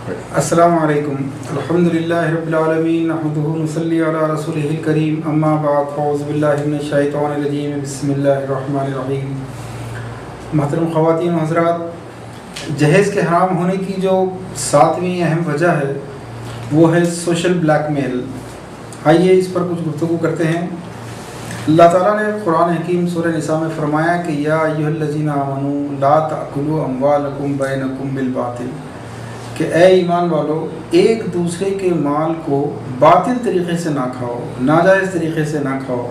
السلام علیکم. الحمدللہ رب العالمین نحمدہ ونصلی علی رسولہ الکریم. اما بعد فاعوذ باللہ من الشیطان الرجیم. بسم اللہ الرحمن الرحیم. محترم خواتین و حضرات، جہیز کے حرام ہونے کی جو 7ویں اہم وجہ ہے وہ ہے سوشل بلیک میل. آئیے اس پر کچھ گفتگو کرتے ہیں. اللہ تعالیٰ نے قرآن حکیم سورہ نساء میں فرمایا کہ یا ایھا الذین آمنوا لا تأکلوا اموالکم بینکم بالباطل، کہ اے ایمان والو ایک دوسرے کے مال کو باطل طریقے سے نہ کھاؤ، ناجائز طریقے سے نہ کھاؤ،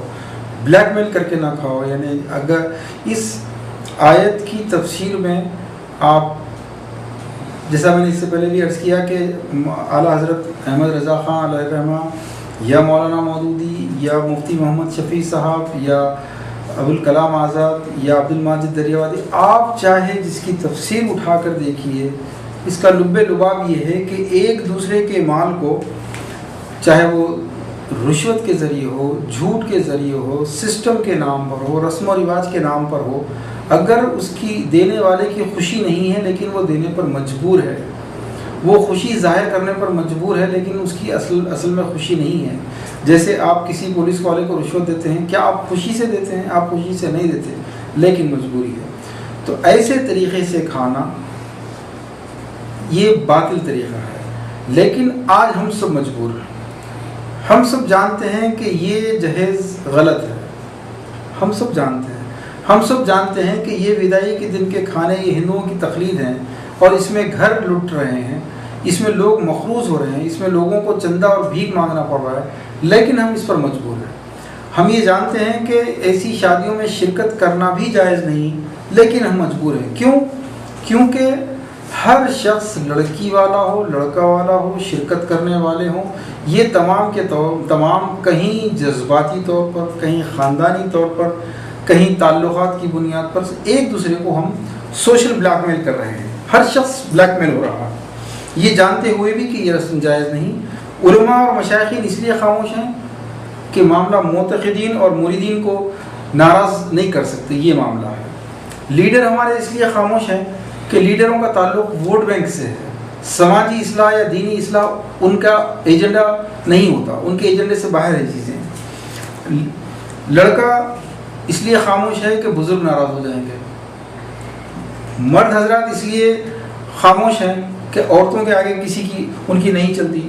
بلیک میل کر کے نہ کھاؤ. یعنی اگر اس آیت کی تفسیر میں آپ، جیسا میں نے اس سے پہلے بھی عرض کیا کہ اعلیٰ حضرت احمد رضا خان علیہ الرحمہ یا مولانا مودودی یا مفتی محمد شفیع صاحب یا ابوالکلام آزاد یا عبد الماجد دریاوادی، آپ چاہے جس کی تفسیر اٹھا کر دیکھیے، اس کا لب لباب یہ ہے کہ ایک دوسرے کے مال کو، چاہے وہ رشوت کے ذریعے ہو، جھوٹ کے ذریعے ہو، سسٹم کے نام پر ہو، رسم و رواج کے نام پر ہو، اگر اس کی دینے والے کی خوشی نہیں ہے لیکن وہ دینے پر مجبور ہے، وہ خوشی ظاہر کرنے پر مجبور ہے لیکن اس کی اصل میں خوشی نہیں ہے. جیسے آپ کسی پولیس والے کو رشوت دیتے ہیں، کیا آپ خوشی سے دیتے ہیں؟ آپ خوشی سے نہیں دیتے لیکن مجبوری ہے. تو ایسے طریقے سے کھانا یہ باطل طریقہ ہے. لیکن آج ہم سب مجبور ہیں. ہم سب جانتے ہیں کہ یہ جہیز غلط ہے. ہم سب جانتے ہیں. ہم سب جانتے ہیں کہ یہ وداعی کے دن کے کھانے یہ ہندوؤں کی تقلید ہیں اور اس میں گھر لٹ رہے ہیں، اس میں لوگ مخروض ہو رہے ہیں، اس میں لوگوں کو چندہ اور بھیک مانگنا پڑ رہا ہے، لیکن ہم اس پر مجبور ہیں. ہم یہ جانتے ہیں کہ ایسی شادیوں میں شرکت کرنا بھی جائز نہیں، لیکن ہم مجبور ہیں. کیوں؟ کیونکہ ہر شخص، لڑکی والا ہو، لڑکا والا ہو، شرکت کرنے والے ہوں، یہ تمام کے تمام کہیں جذباتی طور پر، کہیں خاندانی طور پر، کہیں تعلقات کی بنیاد پر ایک دوسرے کو ہم سوشل بلیک میل کر رہے ہیں. ہر شخص بلیک میل ہو رہا ہے، یہ جانتے ہوئے بھی کہ یہ رسم جائز نہیں. علماء اور مشائخین اس لیے خاموش ہیں کہ معاملہ معتقدین اور مریدین کو ناراض نہیں کر سکتے، یہ معاملہ ہے. لیڈر ہمارے اس لیے خاموش ہیں کہ لیڈروں کا تعلق ووٹ بینک سے ہے. سماجی اصلاح یا دینی اصلاح ان کا ایجنڈا نہیں ہوتا، ان کے ایجنڈے سے باہر ہے چیزیں. لڑکا اس لیے خاموش ہے کہ بزرگ ناراض ہو جائیں گے. مرد حضرات اس لیے خاموش ہیں کہ عورتوں کے آگے کسی کی ان کی نہیں چلتی.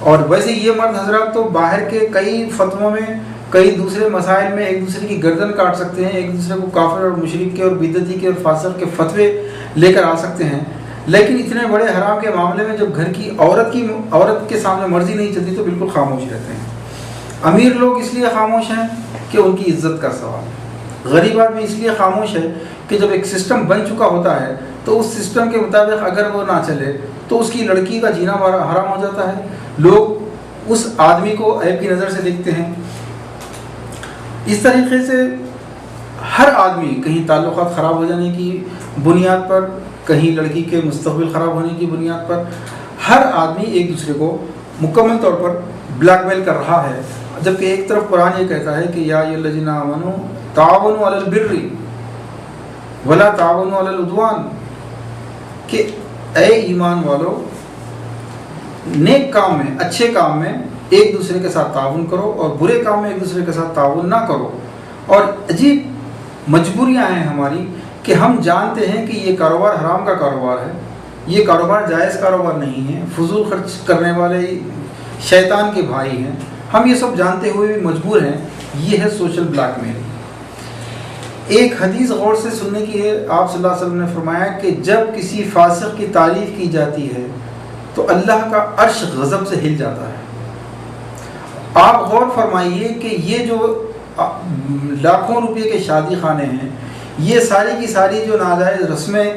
اور ویسے یہ مرد حضرات تو باہر کے کئی فتووں میں، کئی دوسرے مسائل میں ایک دوسرے کی گردن کاٹ سکتے ہیں، ایک دوسرے کو کافر اور مشرک کے اور بدعتی کے اور فاسق کے فتوے لے کر آ سکتے ہیں. لیکن اتنے بڑے حرام کے معاملے میں جب گھر کی عورت کے سامنے مرضی نہیں چلتی تو بالکل خاموش رہتے ہیں. امیر لوگ اس لیے خاموش ہیں کہ ان کی عزت کا سوال. غریب آدمی اس لیے خاموش ہے کہ جب ایک سسٹم بن چکا ہوتا ہے تو اس سسٹم کے مطابق اگر وہ نہ چلے تو اس کی لڑکی کا جینا حرام ہو جاتا ہے. لوگ اس آدمی کو عیب کی نظر سے دیکھتے ہیں. اس طریقے سے ہر آدمی کہیں تعلقات خراب ہو جانے کی بنیاد پر، کہیں لڑکی کے مستقبل خراب ہونے کی بنیاد پر، ہر آدمی ایک دوسرے کو مکمل طور پر بلیک میل کر رہا ہے. جبکہ ایک طرف قرآن یہ کہتا ہے کہ یا ایھا الذین آمنوا تعاونوا علی البر ولا تعاونوا علی العدوان، کہ اے ایمان والو نیک کام میں، اچھے کام میں ایک دوسرے کے ساتھ تعاون کرو اور برے کام میں ایک دوسرے کے ساتھ تعاون نہ کرو. اور عجیب مجبوریاں ہیں ہماری کہ ہم جانتے ہیں کہ یہ کاروبار حرام کا کاروبار ہے، یہ کاروبار جائز کاروبار نہیں ہے، فضول خرچ کرنے والے شیطان کے بھائی ہیں. ہم یہ سب جانتے ہوئے بھی مجبور ہیں. یہ ہے سوشل بلیک میل. ایک حدیث غور سے سننے کی ہے. آپ صلی اللہ علیہ وسلم نے فرمایا کہ جب کسی فاسق کی تعریف کی جاتی ہے تو اللہ کا عرش غضب سے ہل جاتا ہے. آپ غور فرمائیے کہ یہ جو لاکھوں روپے کے شادی خانے ہیں، یہ ساری کی ساری جو ناجائز رسمیں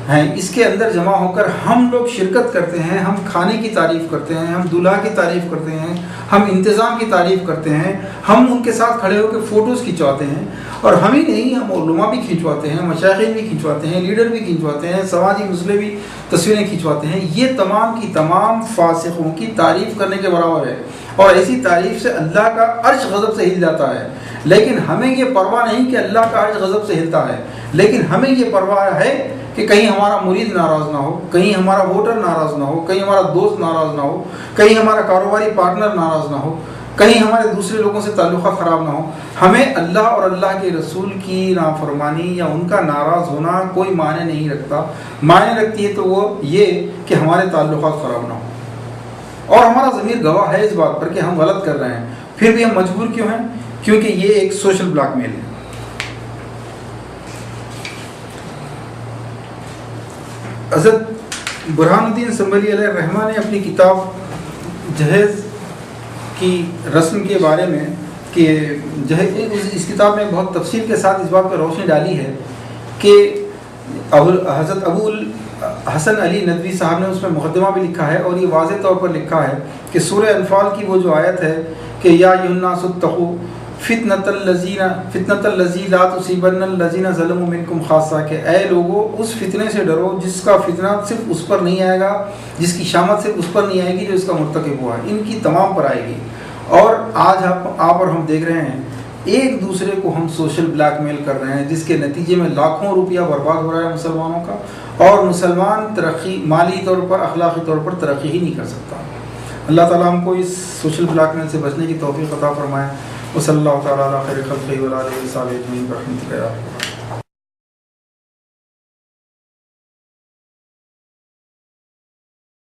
ہیں، اس کے اندر جمع ہو کر ہم لوگ شرکت کرتے ہیں. ہم کھانے کی تعریف کرتے ہیں، ہم دولہا کی تعریف کرتے ہیں، ہم انتظام کی تعریف کرتے ہیں، ہم ان کے ساتھ کھڑے ہو کے فوٹوز کھنچواتے ہیں. اور ہم ہی نہیں، ہم علماء بھی کھنچواتے ہیں، مشائخین بھی کھنچواتے ہیں، لیڈر بھی کھنچواتے ہیں، سماجی مسئلے بھی تصویریں کھنچواتے ہیں. یہ تمام کی تمام فاسقوں کی تعریف کرنے کے برابر ہے. اور ایسی تعریف سے اللہ کا عرش غضب سے ہل جاتا ہے. لیکن ہمیں یہ پرواہ نہیں کہ اللہ کا عرش غضب سے ہلتا ہے، لیکن ہمیں یہ پرواہ ہے کہ کہیں ہمارا مرید ناراض نہ ہو، کہیں ہمارا ووٹر ناراض نہ ہو، کہیں ہمارا دوست ناراض نہ ہو، کہیں ہمارا کاروباری پارٹنر ناراض نہ ہو، کہیں ہمارے دوسرے لوگوں سے تعلقات خراب نہ ہو۔ ہمیں اللہ اور اللہ کے رسول کی نافرمانی یا ان کا ناراض ہونا کوئی معنی نہیں رکھتا، معنی رکھتی ہے تو وہ یہ کہ ہمارے تعلقات خراب نہ ہوں، اور ہمارا ضمیر گواہ ہے اس بات پر کہ ہم غلط کر رہے ہیں، پھر بھی ہم مجبور کیوں ہیں؟ کیونکہ یہ ایک سوشل بلیک میل ہے۔ حضرت برہان الدین سنبھلی علیہ الرحمہ نے اپنی کتاب جہیز کی رسم کے بارے میں کہ اس کتاب میں بہت تفصیل کے ساتھ اس بات پر روشنی ڈالی ہے کہ حضرت ابو حسن علی ندوی صاحب نے اس میں مقدمہ بھی لکھا ہے، اور یہ واضح طور پر لکھا ہے کہ سورہ انفال کی وہ جو آیت ہے کہ یا ایھا الناس اتقوا فتنۃ الذی لا تصیبن الذین ظلموا منکم خاصہ، کہ اے لوگو اس فتنے سے ڈرو جس کا فتنہ صرف اس پر نہیں آئے گا، جس کی شامت صرف اس پر نہیں آئے گی جو اس کا مرتکب ہوا ہے، ان کی تمام پر آئے گی۔ اور آج آپ اور ہم دیکھ رہے ہیں ایک دوسرے کو ہم سوشل بلیک میل کر رہے ہیں، جس کے نتیجے میں لاکھوں روپیہ برباد ہو رہا ہے مسلمانوں کا، اور مسلمان ترقی مالی طور پر اخلاقی طور پر ترقی ہی نہیں کر سکتا۔ اللہ تعالیٰ ہم کو اس سوشل بلیک میل سے بچنے کی توفیق عطا فرمائے۔ وصلی اللہ تعالیٰ علی خیر خلقہ وعلی آلہ وصحبہ اجمعین برحمتک یا